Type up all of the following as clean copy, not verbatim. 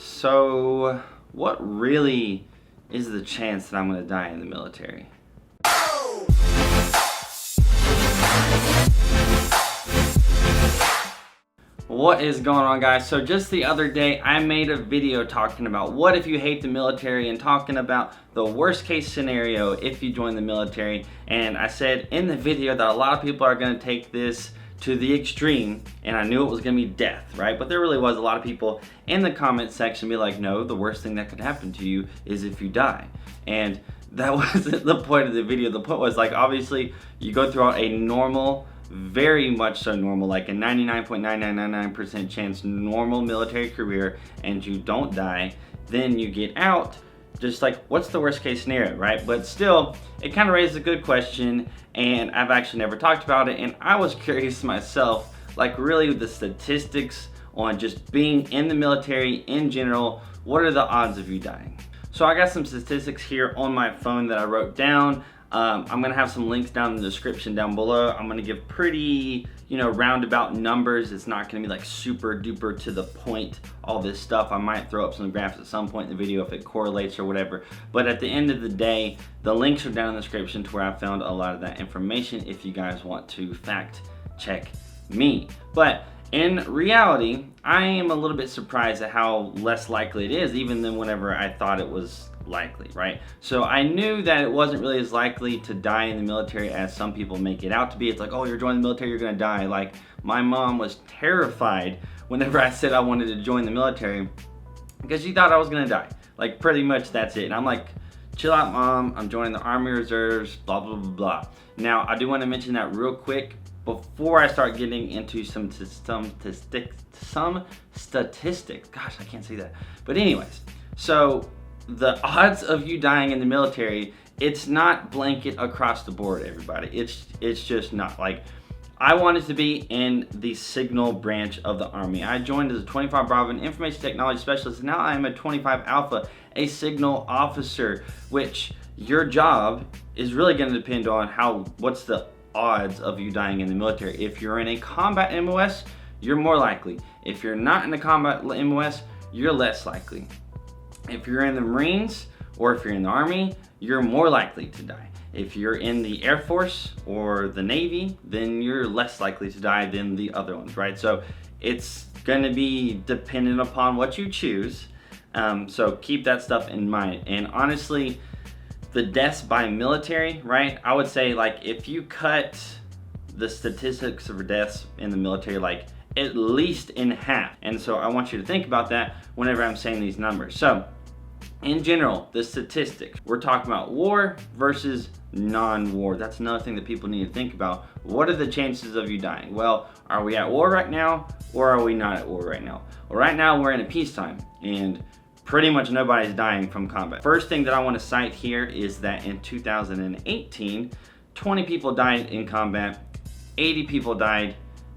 So, what really is the chance that I'm going to die in the military? What is going on, guys? So just the other day I made a video talking about what if you hate the military and talking about the worst case scenario if you join the military. And I said in the video that a lot of people are going to take this to the extreme, and I knew it was going to be death, right? But there really was a lot of people in the comment section be like, no, the worst thing that could happen to you is if you die. And that wasn't the point of the video. The point was, like, obviously you go throughout a normal, very much so normal, like a 99.9999% chance normal military career, and you don't die, then you get out. Just like, what's the worst case scenario, right? But still, it kind of raises a good question, and I've actually never talked about it, and I was curious myself, like, really the statistics on just being in the military in general. What are the odds of you dying? So I got some statistics here on my phone that I wrote down. I'm gonna have some links down in the description down below. I'm gonna give pretty, roundabout numbers. It's not gonna be like super duper to the point, all this stuff. I might throw up some graphs at some point in the video if it correlates or whatever. But at the end of the day, the links are down in the description to where I found a lot of that information if you guys want to fact check me. But in reality, I am a little bit surprised at how less likely it is, even than whenever I thought it was likely, right? So I knew that it wasn't really as likely to die in the military as some people make it out to be. It's like, oh, you're joining the military, you're gonna die. Like, my mom was terrified whenever I said I wanted to join the military because she thought I was gonna die. Like, pretty much that's it. And I'm like, chill out, Mom, I'm joining the Army Reserves, blah, blah, blah, blah. Now, I do want to mention that real quick before I start getting into some statistics. Gosh, I can't say that. But anyways, so the odds of you dying in the military, it's not blanket across the board, everybody. It's just not. Like, I wanted to be in the signal branch of the Army. I joined as a 25 Bravo and information technology specialist. Now I am a 25 Alpha, a signal officer, which your job is really going to depend on what's the odds of you dying in the military. If you're in a combat MOS, you're more likely. If you're not in a combat MOS, you're less likely. If you're in the Marines or if you're in the Army, you're more likely to die. If you're in the Air Force or the Navy, then you're less likely to die than the other ones, right? So it's going to be dependent upon what you choose. So keep that stuff in mind. And honestly, the deaths by military, right? I would say, like, if you cut the statistics of deaths in the military, like, at least in half. And so I want you to think about that whenever I'm saying these numbers. So in general, the statistics, we're talking about war versus non-war. That's another thing that people need to think about. What are the chances of you dying? Well, are we at war right now, or are we not at war right now? Well, right now we're in a peacetime, and pretty much nobody's dying from combat. First thing that I want to cite here is that in 2018, 20 people died in combat, 80 people died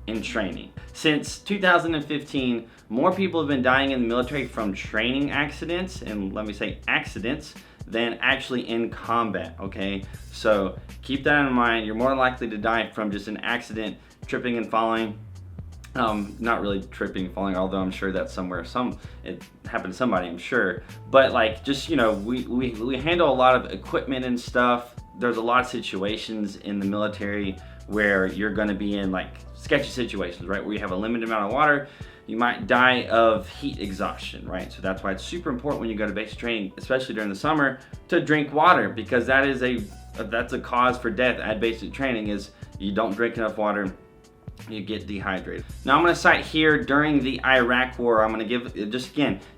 in training. Since 2015, more people have been dying in the military from training accidents, and let me say accidents, than actually in combat, okay? So keep that in mind. You're more likely to die from just an accident, tripping and falling. Not really tripping and falling, although I'm sure that's somewhere, it happened to somebody, I'm sure. But like, just, we handle a lot of equipment and stuff. There's a lot of situations in the military where you're gonna be in, like, sketchy situations, right? Where you have a limited amount of water, you might die of heat exhaustion, right? So that's why it's super important when you go to basic training, especially during the summer, to drink water, because that's a cause for death at basic training, is you don't drink enough water, you get dehydrated. Now I'm going to cite here during the Iraq War, I'm going to give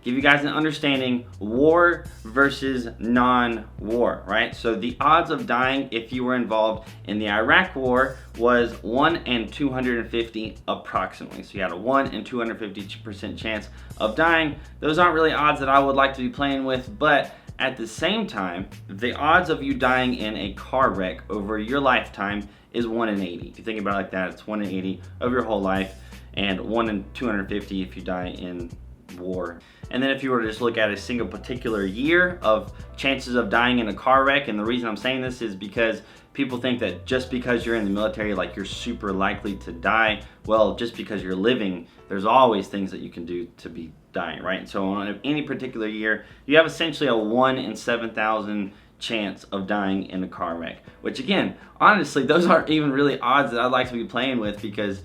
you guys an understanding, war versus non-war, right? So the odds of dying if you were involved in the Iraq War was 1 in 250 approximately. So you had a 1 in 250% chance of dying. Those aren't really odds that I would like to be playing with, but at the same time, the odds of you dying in a car wreck over your lifetime is 1 in 80. If you think about it like that, it's 1 in 80 of your whole life, and 1 in 250 if you die in war. And then if you were to just look at a single particular year of chances of dying in a car wreck, and the reason I'm saying this is because People think that just because you're in the military, like you're super likely to die. Well, just because you're living, there's always things that you can do to be dying, right? And so on any particular year, you have essentially a 1 in 7,000 chance of dying in a car wreck, which again, honestly, those aren't even really odds that I'd like to be playing with, because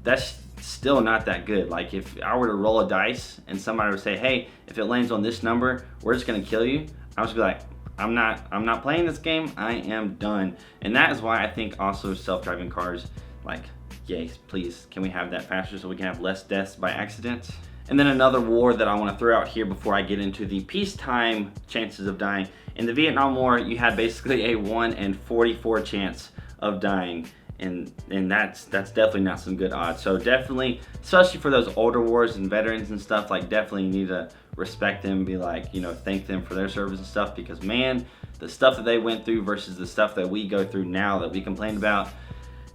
that's still not that good. Like if I were to roll a dice and somebody would say, hey, if it lands on this number, we're just gonna kill you, I would be like, I'm not playing this game, I am done. And that is why I think also self-driving cars, like, yay, please, can we have that faster so we can have less deaths by accidents? And then another war that I want to throw out here before I get into the peacetime chances of dying. In the Vietnam War, you had basically a 1 in 44 chance of dying. And that's definitely not some good odds. So definitely, especially for those older wars and veterans and stuff, like definitely you need to respect them, be like, you know, thank them for their service and stuff, because man, the stuff that they went through versus the stuff that we go through now that we complain about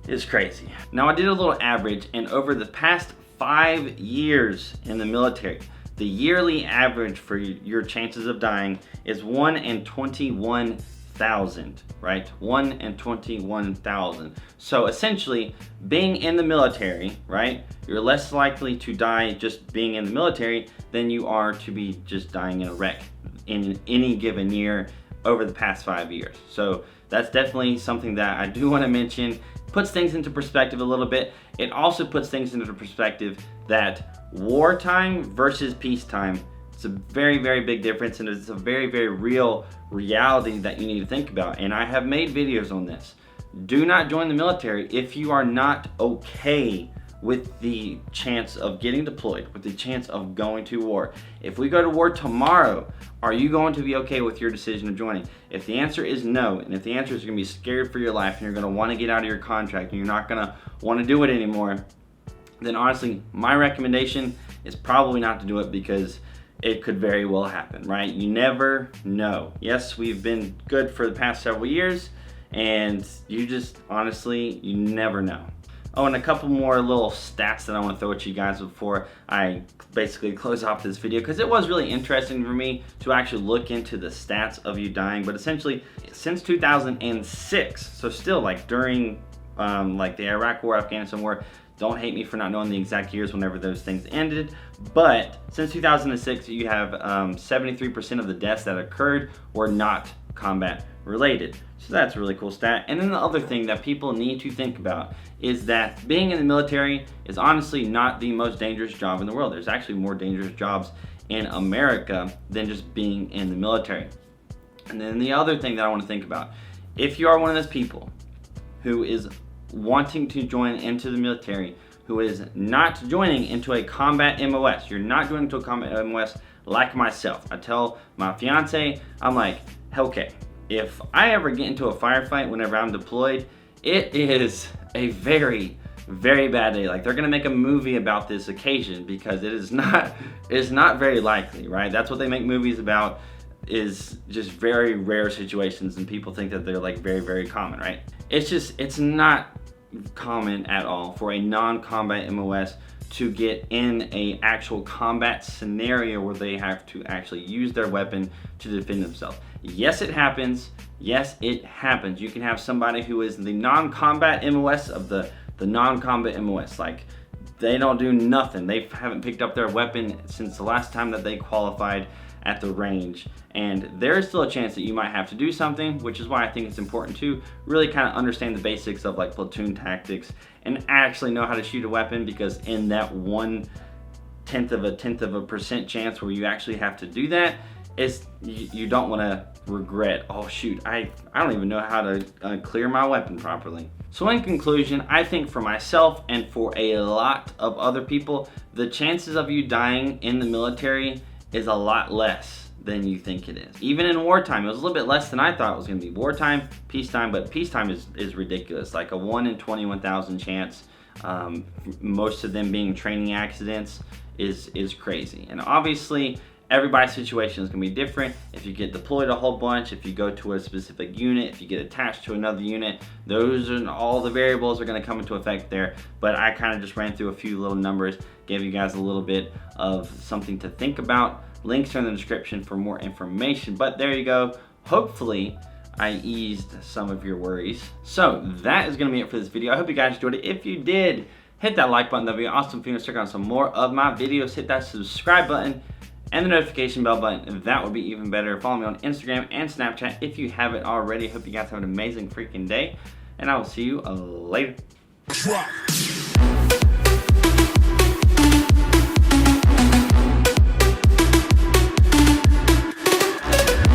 is crazy. Now I did a little average, and over the past 5 years in the military, the yearly average for your chances of dying is 1 in 21,000, right? 1 in 21,000. So essentially, being in the military, right, you're less likely to die just being in the military than you are to be just dying in a wreck in any given year over the past 5 years. So that's definitely something that I do want to mention. Puts things into perspective a little bit. It also puts things into perspective that wartime versus peacetime, it's a very, very big difference, and it's a very, very real reality that you need to think about. And I have made videos on this. Do not join the military if you are not okay with the chance of getting deployed, with the chance of going to war. If we go to war tomorrow, are you going to be okay with your decision of joining? If the answer is no, and if the answer is you're gonna be scared for your life and you're gonna wanna get out of your contract and you're not gonna wanna do it anymore, then honestly, my recommendation is probably not to do it, because it could very well happen, right? You never know. Yes, we've been good for the past several years, and you just, honestly, you never know. Oh, and a couple more little stats that I want to throw at you guys before I basically close off this video, because it was really interesting for me to actually look into the stats of you dying. But essentially, since 2006, so still like during like the Iraq War, Afghanistan War, don't hate me for not knowing the exact years whenever those things ended, but since 2006, you have 73% of the deaths that occurred were not combat related. So that's a really cool stat. And then the other thing that people need to think about is that being in the military is honestly not the most dangerous job in the world. There's actually more dangerous jobs in America than just being in the military. And then the other thing that I want to think about, if you are one of those people who is wanting to join into the military, who is not joining into a combat MOS, you're not joining into a combat MOS like myself. I tell my fiance, I'm like, okay, if I ever get into a firefight whenever I'm deployed, it is a very, very bad day. Like, they're gonna make a movie about this occasion, because it's not very likely, right? That's what they make movies about, is just very rare situations, and people think that they're like very, very common, right? It's not common at all for a non-combat MOS to get in a actual combat scenario where they have to actually use their weapon to defend themselves. Yes, it happens. Yes, it happens. You can have somebody who is the non-combat MOS of the non-combat MOS. Like, they don't do nothing. They haven't picked up their weapon since the last time that they qualified at the range. And there is still a chance that you might have to do something, which is why I think it's important to really kind of understand the basics of like platoon tactics and actually know how to shoot a weapon, because in that 0.1% chance where you actually have to do that, you don't want to regret, oh shoot, I don't even know how to clear my weapon properly. So in conclusion, I think for myself and for a lot of other people, the chances of you dying in the military is a lot less than you think it is. Even in wartime, it was a little bit less than I thought it was gonna be. Wartime, peacetime, but peacetime is ridiculous. Like a 1 in 21,000 chance, most of them being training accidents, is crazy. And obviously, everybody's situation is gonna be different. If you get deployed a whole bunch, if you go to a specific unit, if you get attached to another unit, those are all the variables are gonna come into effect there. But I kind of just ran through a few little numbers, gave you guys a little bit of something to think about. Links are in the description for more information. But there you go. Hopefully, I eased some of your worries. So that is gonna be it for this video. I hope you guys enjoyed it. If you did, hit that like button. That'd be awesome. If you want to check out some more of my videos, hit that subscribe button and the notification bell button. That would be even better. Follow me on Instagram and Snapchat if you haven't already. Hope you guys have an amazing freaking day, and I will see you later.